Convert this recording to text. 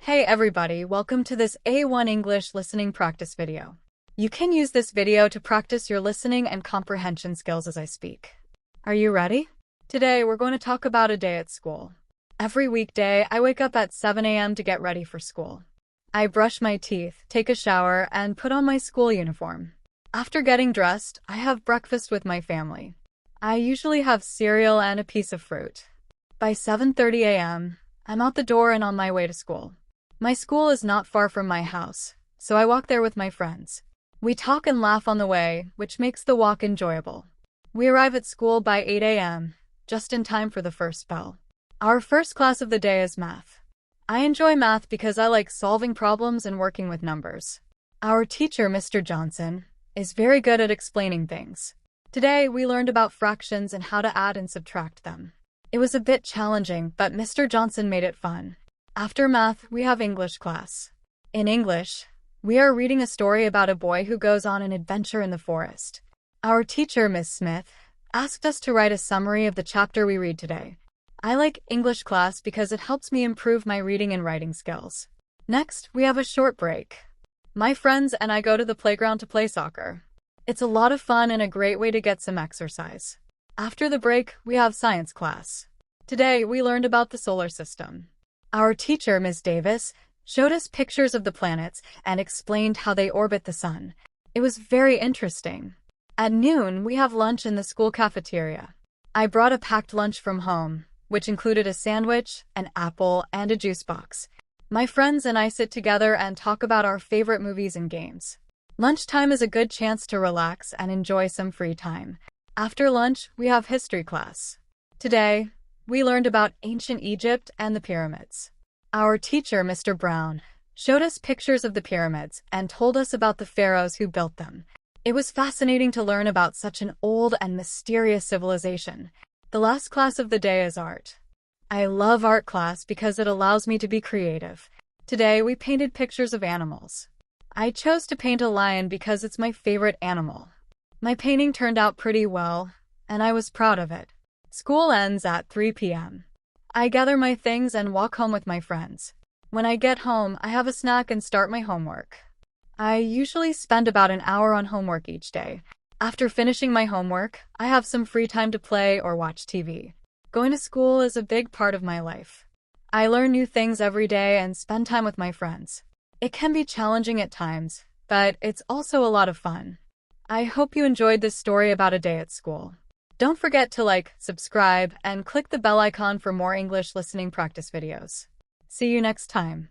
Hey everybody, welcome to this A1 English listening practice video. You can use this video to practice your listening and comprehension skills as I speak. Are you ready? Today we're going to talk about a day at school. Every weekday, I wake up at 7 a.m. to get ready for school. I brush my teeth, take a shower, and put on my school uniform. After getting dressed, I have breakfast with my family. I usually have cereal and a piece of fruit. By 7:30 a.m., I'm out the door and on my way to school. My school is not far from my house, so I walk there with my friends. We talk and laugh on the way, which makes the walk enjoyable. We arrive at school by 8 a.m., just in time for the first bell. Our first class of the day is math. I enjoy math because I like solving problems and working with numbers. Our teacher, Mr. Johnson, is very good at explaining things. Today, we learned about fractions and how to add and subtract them. It was a bit challenging, but Mr. Johnson made it fun. After math, we have English class. In English, we are reading a story about a boy who goes on an adventure in the forest. Our teacher, Miss Smith, asked us to write a summary of the chapter we read today. I like English class because it helps me improve my reading and writing skills. Next, we have a short break. My friends and I go to the playground to play soccer. It's a lot of fun and a great way to get some exercise. After the break, we have science class. Today, we learned about the solar system. Our teacher, Ms. Davis, showed us pictures of the planets and explained how they orbit the sun. It was very interesting. At noon, we have lunch in the school cafeteria. I brought a packed lunch from home, which included a sandwich, an apple, and a juice box. My friends and I sit together and talk about our favorite movies and games. Lunchtime is a good chance to relax and enjoy some free time. After lunch, we have history class. Today, we learned about ancient Egypt and the pyramids. Our teacher, Mr. Brown, showed us pictures of the pyramids and told us about the pharaohs who built them. It was fascinating to learn about such an old and mysterious civilization. The last class of the day is art. I love art class because it allows me to be creative. Today, we painted pictures of animals. I chose to paint a lion because it's my favorite animal. My painting turned out pretty well, and I was proud of it. School ends at 3 p.m. I gather my things and walk home with my friends. When I get home, I have a snack and start my homework. I usually spend about an hour on homework each day. After finishing my homework, I have some free time to play or watch TV. Going to school is a big part of my life. I learn new things every day and spend time with my friends. It can be challenging at times, but it's also a lot of fun. I hope you enjoyed this story about a day at school. Don't forget to like, subscribe, and click the bell icon for more English listening practice videos. See you next time.